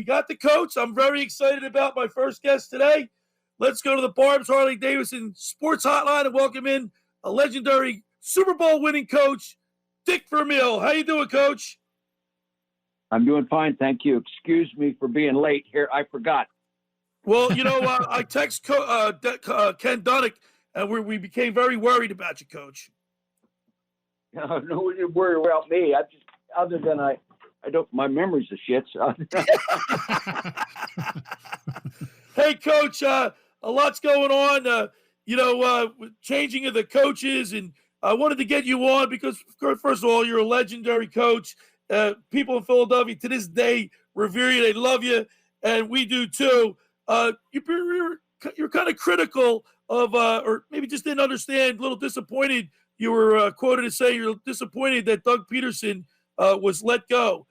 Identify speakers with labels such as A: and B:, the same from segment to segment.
A: We got the coach. I'm very excited about my first guest today. Let's go to the Barb's Harley Davidson Sports Hotline and welcome in a legendary Super Bowl winning coach, Dick Vermeil. How you doing, Coach?
B: I'm doing fine, thank you. Excuse me for being late here. I forgot.
A: Well, I text Ken Dunnick, and we became very worried about you, Coach.
B: No, you worry about me. Other than I don't. My memory's a shit. So.
A: Hey, Coach. A lot's going on. Changing of the coaches, and I wanted to get you on because, first of all, you're a legendary coach. People in Philadelphia to this day revere you. They love you, and we do too. You're kind of critical of, or maybe just didn't understand, a little disappointed. You were quoted as saying you're disappointed that Doug Peterson was let go.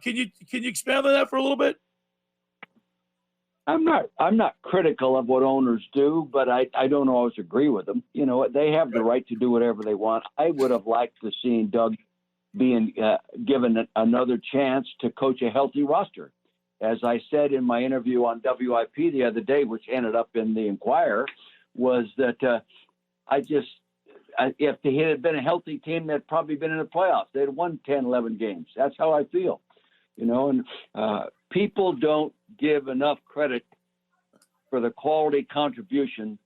A: Can you expand on that for a little bit?
B: I'm not critical of what owners do, but I don't always agree with them. They have the right to do whatever they want. I would have liked to seen Doug being given another chance to coach a healthy roster. As I said in my interview on WIP the other day, which ended up in the Enquirer, was that if they had been a healthy team, they'd probably been in the playoffs. They'd won 10, 11 games. That's how I feel. And people don't give enough credit for the quality contribution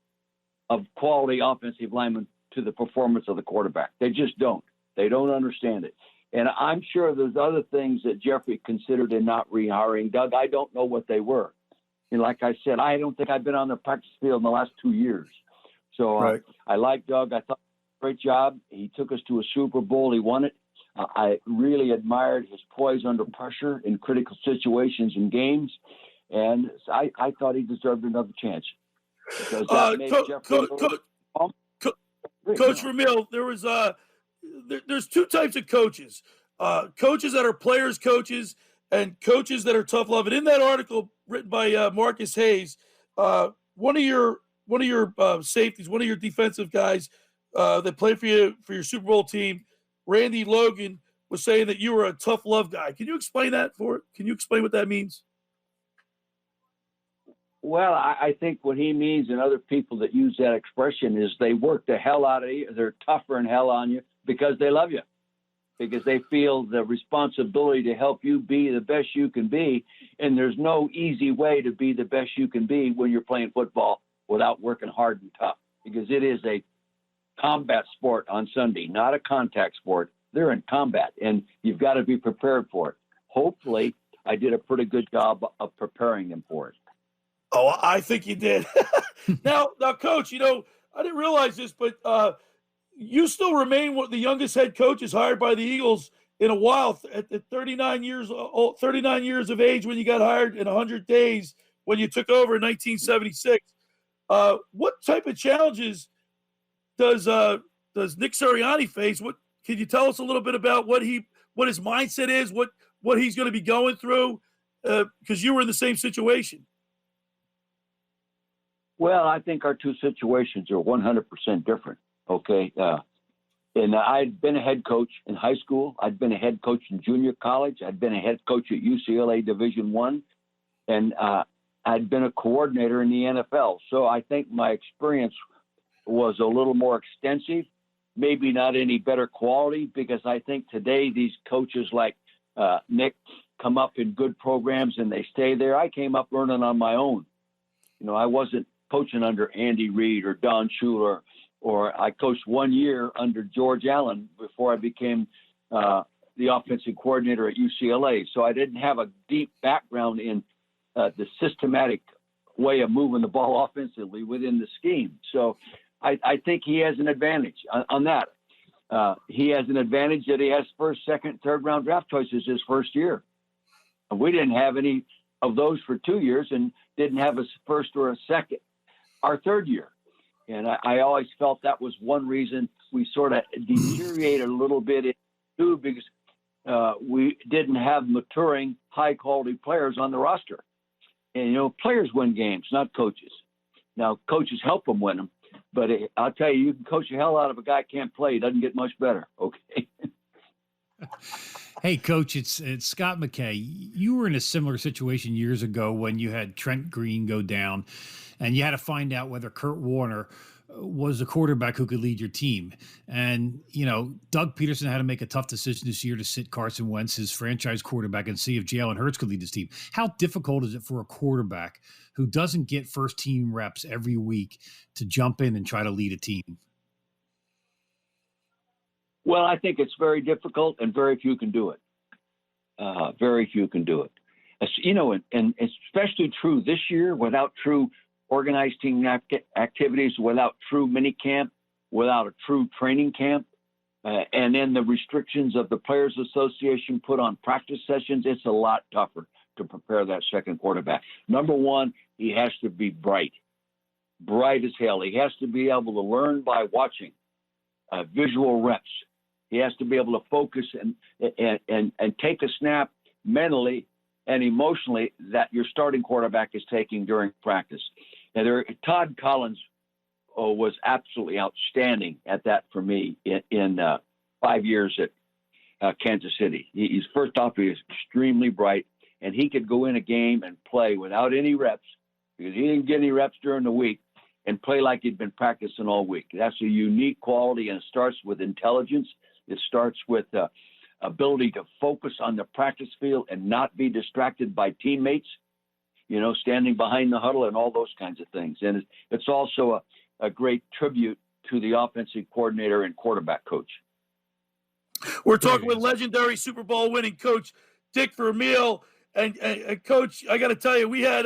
B: of quality offensive linemen to the performance of the quarterback. They just don't. They don't understand it. And I'm sure there's other things that Jeffrey considered in not rehiring Doug. I don't know what they were. And like I said, I don't think I've been on the practice field in the last 2 years. So
A: right.
B: I like Doug. I thought great job. He took us to a Super Bowl. He won it. I really admired his poise under pressure in critical situations and games. And I thought he deserved another chance.
A: Coach Vermeil, there's two types of coaches. Coaches that are players coaches and coaches that are tough love. And in that article written by Marcus Hayes, one of your safeties, one of your defensive guys that played for your Super Bowl team, Randy Logan, was saying that you were a tough love guy. Can you explain that Can you explain what that means?
B: Well, I think what he means, and other people that use that expression, is they work the hell out of you. They're tougher than hell on you because they love you, because they feel the responsibility to help you be the best you can be. And there's no easy way to be the best you can be when you're playing football without working hard and tough, because it is a combat sport on Sunday, not a contact sport. They're in combat, and you've got to be prepared for it. Hopefully, I did a pretty good job of preparing them for it.
A: Oh, I think you did. Now, Coach, I didn't realize this, but you still remain one of the youngest head coaches hired by the Eagles in a while. At 39 years old, 39 years of age when you got hired, and 100 days when you took over in 1976. What type of challenges does Nick Sirianni face? What can you tell us a little bit about what his mindset is, what he's going to be going through? Because you were in the same situation.
B: Well, I think our two situations are 100% different. Okay. And I'd been a head coach in high school. I'd been a head coach in junior college. I'd been a head coach at UCLA Division I. And I'd been a coordinator in the NFL. So I think my experience was a little more extensive, maybe not any better quality, because I think today these coaches like Nick come up in good programs and they stay there. I came up learning on my own. I wasn't coaching under Andy Reid or Don Shula, or I coached 1 year under George Allen before I became the offensive coordinator at UCLA. So I didn't have a deep background in the systematic way of moving the ball offensively within the scheme. So I think he has an advantage on that. He has an advantage that he has first, second, third round draft choices his first year. And we didn't have any of those for 2 years and didn't have a first or a second our third year. And I always felt that was one reason we sort of deteriorated a little bit too, because we didn't have maturing, high-quality players on the roster. And, players win games, not coaches. Now, coaches help them win them. But I'll tell you can coach the hell out of a guy who can't play. He doesn't get much better, okay?
C: Hey, Coach, it's Scott McKay. You were in a similar situation years ago when you had Trent Green go down, and you had to find out whether Kurt Warner was a quarterback who could lead your team. And Doug Peterson had to make a tough decision this year to sit Carson Wentz, his franchise quarterback, and see if Jalen Hurts could lead his team. How difficult is it for a quarterback who doesn't get first team reps every week to jump in and try to lead a team?
B: Well, I think it's very difficult, and very few can do it. Very few can do it. And especially true this year, without true organized team activities, without true mini camp, without a true training camp, and then the restrictions of the Players Association put on practice sessions. It's a lot tougher to prepare that second quarterback. Number one, he has to be bright as hell. He has to be able to learn by watching visual reps. He has to be able to focus and take a snap mentally and emotionally that your starting quarterback is taking during practice. Now, Todd Collins was absolutely outstanding at that for me in 5 years at Kansas City. He's first off, he is extremely bright, and he could go in a game and play without any reps because he didn't get any reps during the week and play like he'd been practicing all week. That's a unique quality, and it starts with intelligence. It starts with ability to focus on the practice field and not be distracted by teammates, standing behind the huddle and all those kinds of things. And it's also a great tribute to the offensive coordinator and quarterback coach.
A: We're talking with legendary Super Bowl winning coach Dick Vermeil. And Coach, I got to tell you, we had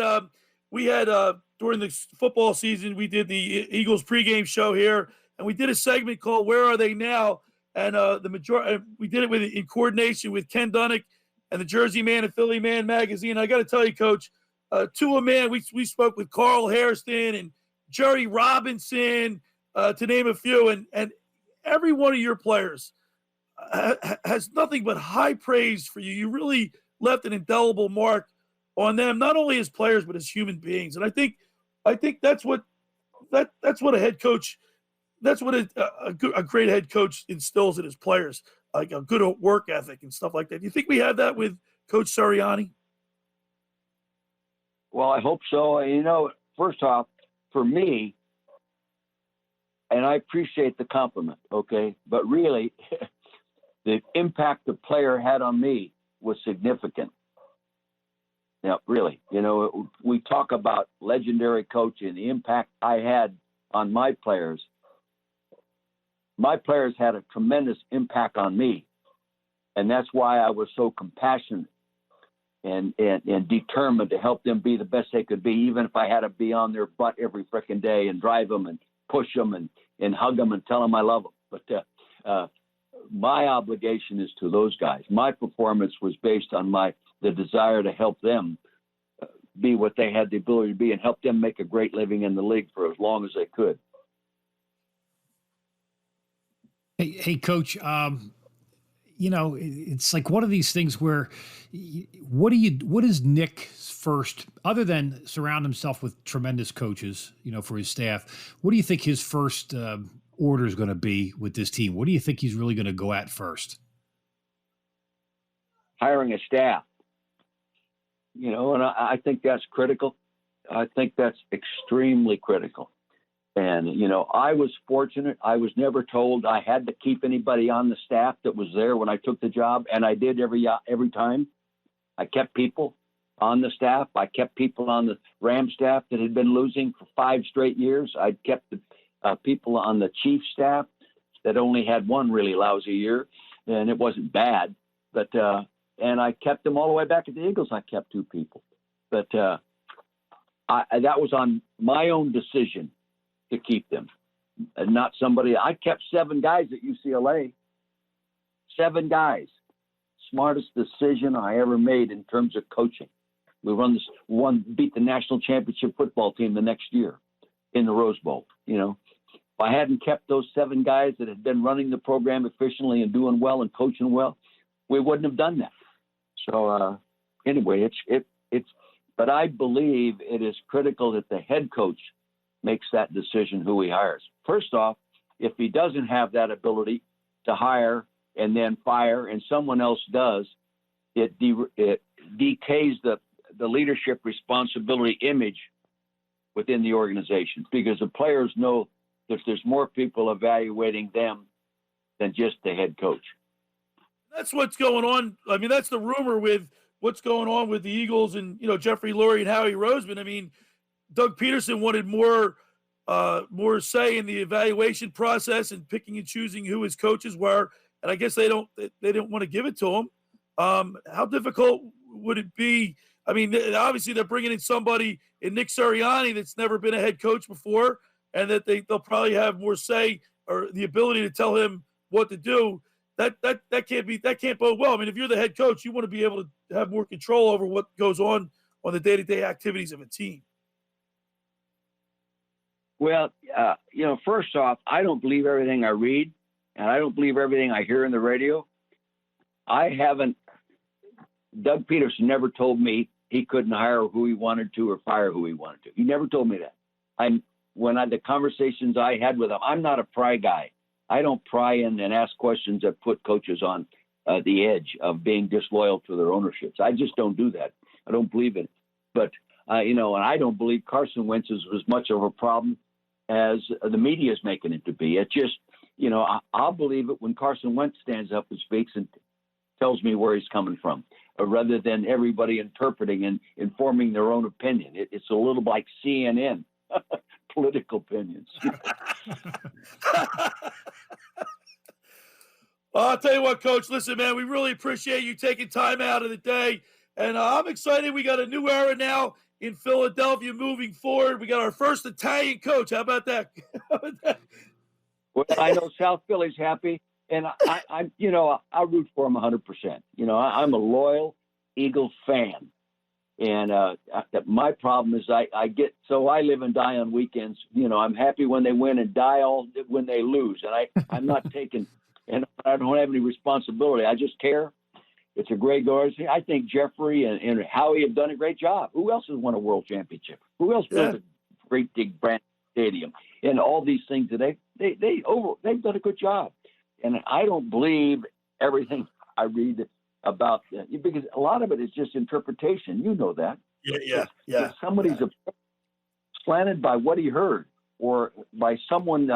A: during the football season, we did the Eagles pregame show here, and we did a segment called "Where Are They Now?" And the majority, we did it in coordination with Ken Dunnick and the Jersey Man and Philly Man magazine. I got to tell you, Coach, Tua Man, we spoke with Carl Hairston and Jerry Robinson, to name a few, and every one of your players has nothing but high praise for you. You really left an indelible mark on them, not only as players but as human beings. And I think that's what a head coach. That's what a great head coach instills in his players, like a good work ethic and stuff like that. Do you think we have that with Coach Sirianni?
B: Well, I hope so. First off, for me, and I appreciate the compliment, okay, but really, the impact the player had on me was significant. Now, really, we talk about legendary coach and the impact I had on my players. My players had a tremendous impact on me, and that's why I was so compassionate and determined to help them be the best they could be, even if I had to be on their butt every freaking day and drive them and push them and hug them and tell them I love them. But my obligation is to those guys. My performance was based on the desire to help them be what they had the ability to be and help them make a great living in the league for as long as they could.
C: Hey, Coach, it's like one of these things where what is Nick's first, other than surround himself with tremendous coaches, for his staff, what do you think his first order is going to be with this team? What do you think he's really going to go at first?
B: Hiring a staff, and I think that's critical. I think that's extremely critical. And, I was fortunate. I was never told I had to keep anybody on the staff that was there when I took the job. And I did every time. I kept people on the staff. I kept people on the Ram staff that had been losing for 5 straight years. I kept the people on the chief staff that only had one really lousy year. And it wasn't bad. But and I kept them all the way back at the Eagles. I kept 2 people. But that was on my own decision to keep them, and not somebody. I kept 7 guys at UCLA. 7 guys. Smartest decision I ever made in terms of coaching. We beat the national championship football team the next year in the Rose Bowl. If I hadn't kept those 7 guys that had been running the program efficiently and doing well and coaching well, we wouldn't have done that. So anyway, but I believe it is critical that the head coach makes that decision who he hires. First off, if he doesn't have that ability to hire and then fire, and someone else does, it decays the leadership responsibility image within the organization, because the players know that there's more people evaluating them than just the head coach.
A: That's what's going on. I mean, that's the rumor with what's going on with the Eagles and, Jeffrey Lurie and Howie Roseman. I mean, Doug Peterson wanted more say in the evaluation process and picking and choosing who his coaches were. And I guess they didn't want to give it to him. How difficult would it be? I mean, obviously they're bringing in somebody in Nick Sirianni that's never been a head coach before, and that they'll probably have more say or the ability to tell him what to do. That can't bode well. I mean, if you're the head coach, you want to be able to have more control over what goes on the day-to-day activities of a team.
B: Well, first off, I don't believe everything I read, and I don't believe everything I hear in the radio. Doug Peterson never told me he couldn't hire who he wanted to or fire who he wanted to. He never told me that. The conversations I had with him, I'm not a pry guy. I don't pry in and ask questions that put coaches on the edge of being disloyal to their ownerships. I just don't do that. I don't believe it. But, and I don't believe Carson Wentz is as much of a problem as the media is making it to be. It's just, I'll believe it when Carson Wentz stands up and speaks and tells me where he's coming from, rather than everybody interpreting and informing their own opinion. It's a little like CNN, political opinions.
A: Well, I'll tell you what, Coach. Listen, man, we really appreciate you taking time out of the day. And I'm excited. We got a new era now in Philadelphia moving forward. We got our first Italian coach. How about that?
B: Well, I know South Philly's happy, and I'll root for them 100%. I'm a loyal Eagles fan. And my problem is I live and die on weekends. I'm happy when they win and die when they lose. And I'm not taking, and I don't have any responsibility. I just care. It's a great organization. I think Jeffrey and Howie have done a great job. Who else has won a world championship? Who else built a great big brand stadium? And all these things that they've done a good job. And I don't believe everything I read about because a lot of it is just interpretation. You know that.
A: Yeah.
B: If somebody's slanted by what he heard or by someone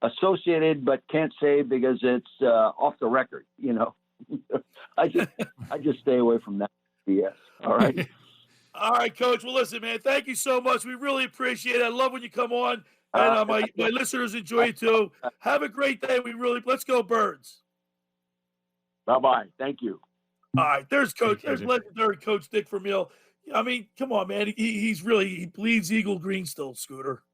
B: associated but can't say because it's off the record. I just stay away from that BS. All right.
A: All right, Coach. Well, listen, man, thank you so much. We really appreciate it. I love when you come on, and my listeners enjoy it too. Have a great day. Let's go Birds.
B: Bye-bye. Thank you.
A: All right, there's Coach. There's legendary Coach Dick Vermeil. I mean, come on, man. He bleeds Eagle Green still, Scooter.